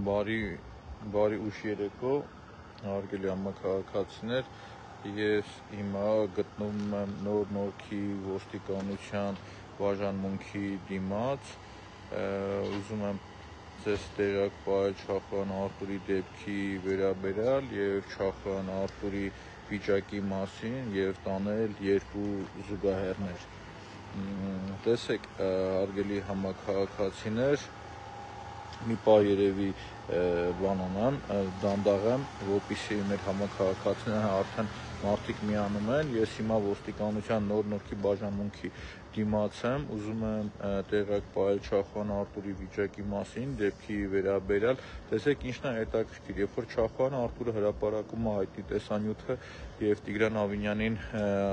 Բարի ուշ երեկո, հարգելի համաքաղաքացիներ, ես հիմա գտնվում եմ Նոր Նորքի ոստիկանության բաժանմունքի դիմաց, ուզում եմ ձեզ տեղյակ պահել Չախոյան Արտուրի դեպքի վերաբերյալ և Չախոյան Արտուրի վիճակի մասին և տանել երկու զուգահեռներ։ Տեսեք, հարգելի համաքաղաքացիներ, մի պահ երևի բան անեմ, դանդաղեմ, որպեսզի մեր համաքաղաքացիները արդեն մարդիկ միանում են, ես հիմա ոստիկանության Նոր Նորքի բաժանմունքի դիմաց եմ, ուզում եմ տեղյակ պահել Չախոյան Արտուրի վիճակի մասին, դեպքի վերաբերյալ, տեսեք ինչն է հետաքրքիր, երբ որ Չախոյան Արտուրը հրապարակում է հայտնի տեսանյութը և Տիգրան Ավինյանին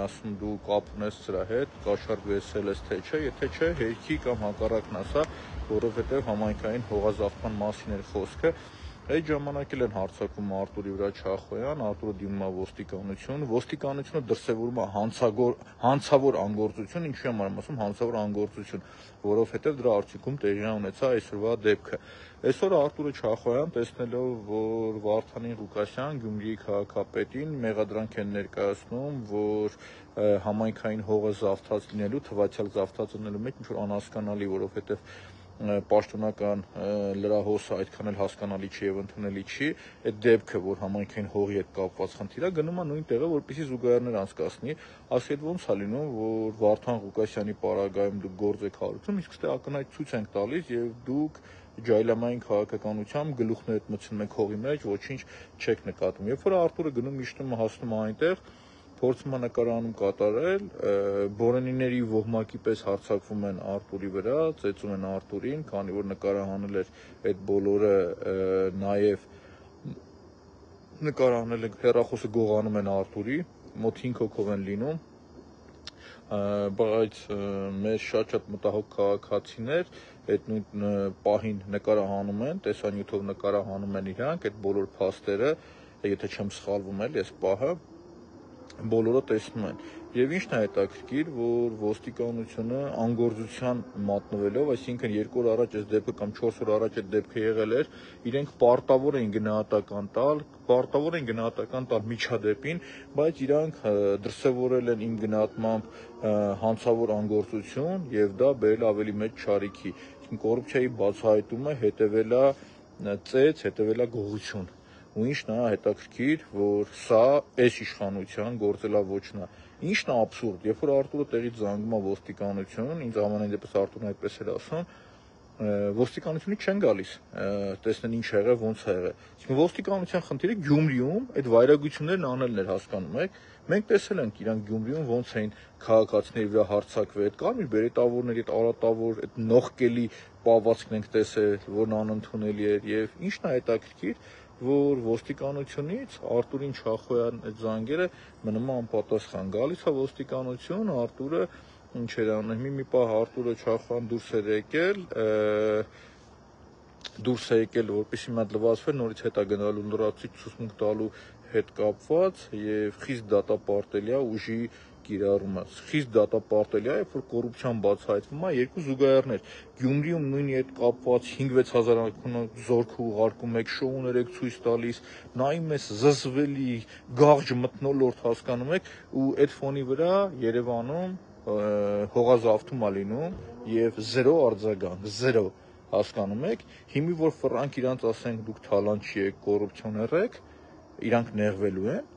ասում դու կապ ունես սրա հետ, կաշառվեցել ես թե չէ, եթե չէ, հերքի կամ հակառակն ասա, որովհետև համայնքային հողազավթման մասին էր խոսքը, այդ ժամանակ էլ են հարձակվում Արտուրի վրա Չախոյան, Արտուրը դիմում է ոստիկանություն, ոստիկանությունը դրսևորում է հանցավոր անգործություն, ինչու եմ ասում հանցավոր անգործություն, որովհետև դրա արդյունքում տեղի ունեցա այսօրվա դեպքը։ Այսօր Արտուրը Չախոյան, տեսնելով, որ Վարդանին Ղուկասյան, Գյումրիի քաղաքապետին մեղադրանք են ներկայացնում, որ համայնքային հողը զավթած լինելու, թվացյալ զավթած լինելու մեջ ինչ-որ անհասկանալի, որովհետև պաշտոնական լրահոսը այդքան էլ հասկանալի չի և ընդունելի չի, այդ դեպքը, որ համայնքային հողի հետ կապված խնդիր է, գնում է նույն տեղը, որպեսզի զուգահեռներ անցկացնի, ասի այդ ոնց է լինում, որ Վարդան Ղուկասյանի պարագայում դուք գործ եք հարուցում, իսկ ստե ակնհայտ ցույց ենք տալիս և դուք ջայլամային քաղաքականությամբ գլուխներդ մտցնում եք հողի մեջ, ոչինչ չեք նկատում։ Երբ որ Արտուրը գնում իջնում հասնում այնտեղ, փորձում է նկարահանում կատարել, Բորենիների ոհմակի պես հարձակվում են Արտուրի վրա, ծեծում են Արտուրին, քանի որ նկարահանել էր այդ բոլորը, նաև նկարահանել են հեռախոսը գողանում են Արտուրի, մոտ 5 հոգով են լինում, բայց մեր շատ մտահոգ քաղաքացիներ այդ նույն պահին նկարահանում են, տեսանյութով նկարահանում են իրանք, այդ բոլոր փաստերը, եթե չեմ սխալվում էլ այս պահը, բոլորը տեսնում են։ Եվ ինչն է հետաքրքիր, որ ոստիկանությունը անգործության մատնվելով, այսինքն 2 օր առաջ այս դեպքը կամ 4 օր առաջ այդ դեպքը եղել էր, իրենք պարտավոր էին գնահատական տալ միջադեպին, բայց իրանք դրսևորել են իմ գնահատմամբ հանցավոր անգործություն և դա բերել ավելի մեծ չարիքի։ Կոռուպցիայի բացահայտումը հետևել է ծեծ, հետևել է գողություն։ Ու ինչն է հետաքրքիր, որ սա այս իշխանության գործելաոճն է։ Ինչն է աբսուրդ, երբ որ Արտուրը տեղից զանգում է ոստիկանություն, ինձ ամենայն դեպս Արտուրն այդպես էր ասում, ոստիկանությունից չեն գալիս, տեսնեն ինչ եղել, ոնց է եղել։ Իսկ ոստիկանության խնդիրը Գյումրիում այդ վայրագություններն անելն էր, հասկանում եք։ Մենք տեսել ենք իրանք Գյումրիում ոնց էին քաղաքացիների վրա հարձակվել, այդ կարմիր բերետավորների, այդ արատավոր, այդ նողկելի պահվածքն ենք տեսել, որն անընդունելի էր, եւ ինչն է հետաքրքիր, որ ոստիկանությունից Արտուրին Չախոյան այդ զանգերը մնում է անպատասխան։ Գալիս է ոստիկանություն, Արտուրը ինչ էր անում, մի պահ Արտուրը Չախոյան դուրս է եկել, որպեսզի մի հատ լվացվեր, նորից հետ է գնալու լրացուցիչ ցուցմունք տալու հետ կապված եւ խիստ դատապարտելի է ուժի կիրառումը։ Խիստ դատապարտելի է, երբ որ կոռուպցիան բացահայտվում է, երկու զուգահեռներ։ Գյումրիում նույնի հետ կապված 5-6 հազար զորք ուղարկում եք, շոուներ եք ցույց տալիս, նայում ես զզվելի, գաղջ մթնոլորտ, հասկանում եք, ու այդ ֆոնի վրա Երևանում հողազավթում է լինում եւ 0 արձագանք, 0, հասկանում եք, հիմի որ ֆրանկ իրանց ասենք դուք թալանչի եք, կոռուպցիոներ եք, իրանք նեղվելու են։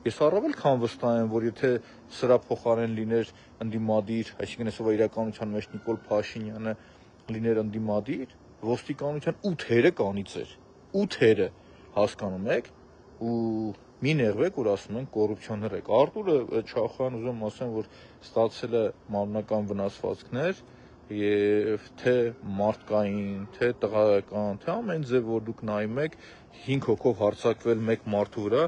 Ես առավել քան վստահ եմ, որ եթե սրա փոխարեն լիներ ընդդիմադիր, այսինքն այսօրվա իրականության մեջ Նիկոլ Փաշինյանը լիներ ընդդիմադիր, ոստիկանության 8 հերը կանիծեր, 8 հերը, հասկանում եք, ու մի նեղվեք, որ ասում են կոռուպցիոներ եք։ Արտուրը Չախոյան ուզում ասեմ, որ ստացել է մարմնական վնասվածքներ եւ թե մարդկային, թե տղայական, թե ամեն ձև, որ դուք նայում եք, 5 հոգով հարձակվել մեկ մարդու վրա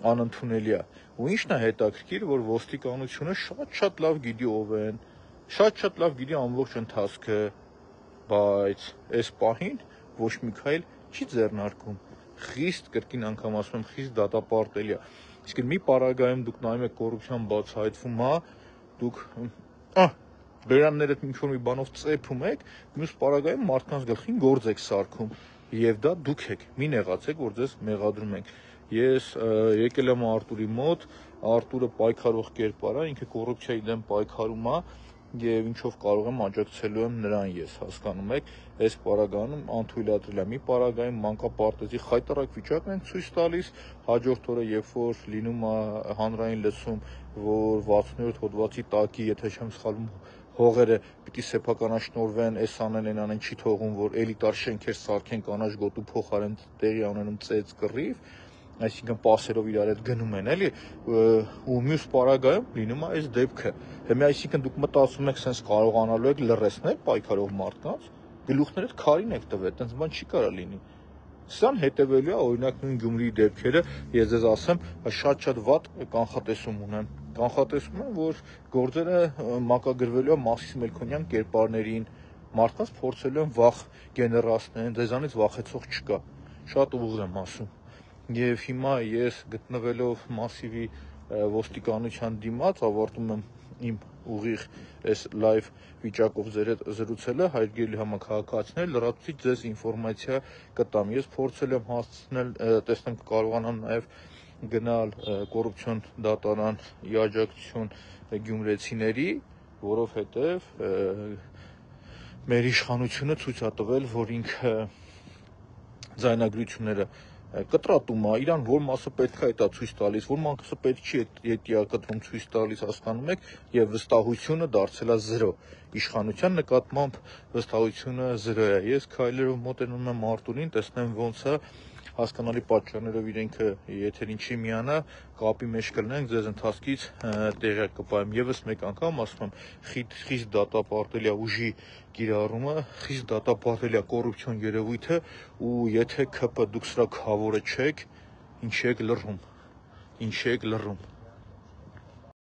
անընդունելի է։ Ու ինչն է հետաքրքիր, որ ոստիկանությունը շատ լավ գիտի ով են, շատ լավ գիտի ամբողջ ընթացքը, բայց այս պահին ոչ մի քայլ չի ձեռնարկում։ Խիստ, կրկին անգամ ասում եմ, խիստ դատապարտելի է։ Իսկ մի պարագայում դուք նայում եք կոռուպցիան բացահայտվում է, դուք բերաններդ ինչ-որ մի բանով ծեփում եք, մյուս պարագայում մարդկանց գլխին գործ եք սարքում։ եւ դա դուք եք, մի նեղացեք, որ ձեզ մեղադրում ենք։ Ես եկել եմ Արտուրի մոտ, Արտուրը պայքարող կերպար է, ինքը կոռուպցիայի դեմ պայքարում է եւ ինչով կարող եմ աջակցելու եմ նրան ես, հասկանում եք, այս պարագայում անթույլատրել է մի պարագայում մանկապարտեզի խայտարակ վիճակն են ցույց տալիս, հաջորդ օրը երբ որ լինում է հանրային լսում, որ 67 հոդվածի տակի, եթե չեմ սխալվում, հողերը պիտի սեփականաշնորհվեն, այս անեն, այն անեն չի թողում, որ էլիտար շենքեր սարքեն կանաչ գոտու փոխարեն տեղի անենում ծեծ կռիվ, այսինքն պասերով իրար հետ գնում են, էլի, ու մյուս պարագայում լինում է այս դեպքը։ Հիմա այսինքն դուք մտածում եք sense կարողանալու եք լռեցնել պայքարող մարդկանց, գլուխներդ քարին եք տվել, այդպես բան չի կարող լինի։ Սան հետևելու է օրինակ նույն Գյումրիի դեպքերը, ես ձեզ ասեմ, շատ վատ կանխատեսում ունեմ։ Կանխատեսում եմ, որ գործերը մակագրվելու է Մաքսիմ Մելքոնյան կերպարներին, մարդկանց փորձելու են վախ գեներացնել, ձեզանից վախեցող չկա։ Շատ ուղիղ եմ ասում։ Եվ հիմա ես գտնվելով Մասիվի ոստիկանության դիմաց ավարտում եմ իմ ուղիղ այս լայվ վիճակով ձեր հետ զրուցելը, հարգելի համաքաղաքացիներ, լրացուցիչ ձեզ ինֆորմացիա կտամ։ Ես փորձել եմ հասցնել, տեսնեմ կարողանամ նաև գնալ կոռուպցիոն դատարան ի աջակցություն գյումրեցիների, որովհետև մեր իշխանությունը ցույց է տվել, որ ինքը ձայնագրությունները կտրատում է, իրան որ մասը պետք է դա ցույց տալիս, որ մասը պետք չի դա կտրում ցույց տալիս, հասկանում եք, եւ վստահությունը դարձել է 0։ Իշխանության նկատմամբ վստահությունը 0 է։ Ես քայլերով մոտենում եմ Արտուրին, տեսնեմ ոնց է, հասկանալի պատճառներով իրենքը եթերին չի միանա, կապի մեջ կլինենք, ձեզ ընթացքից տեղյակ կպայեմ։ Եվս մեկ անգամ ասում եմ, խիստ դատապարտելի է ուժի կիրառումը, խիստ դատապարտելի է կոռուպցիոն երևույթը, ու եթե ՔՊ դուք սրա քավորը չեք, ինչի եք լռում։